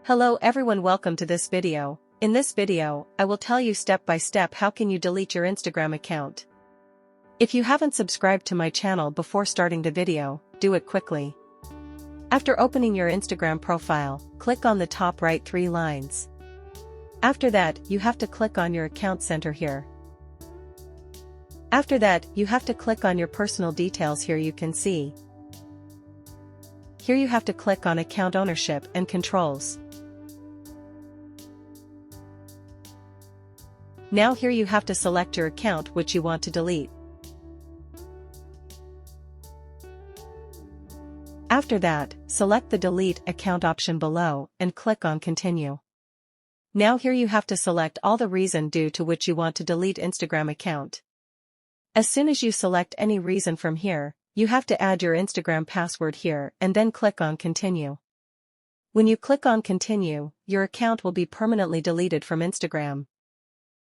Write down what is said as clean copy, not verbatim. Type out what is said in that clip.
Hello everyone, welcome to this video. In this video, I will tell you step by step how can you delete your Instagram account. If you haven't subscribed to my channel before starting the video, do it quickly. After opening your Instagram profile, click on the top right 3 lines. After that, you have to click on your account center here. After that, you have to click on your personal details here. You can see. Here you have to click on account ownership and controls. Now here you have to select your account which you want to delete. After that, select the delete account option below and click on continue. Now here you have to select all the reason due to which you want to delete Instagram account. As soon as you select any reason from here, you have to add your Instagram password here and then click on continue. When you click on continue, your account will be permanently deleted from Instagram.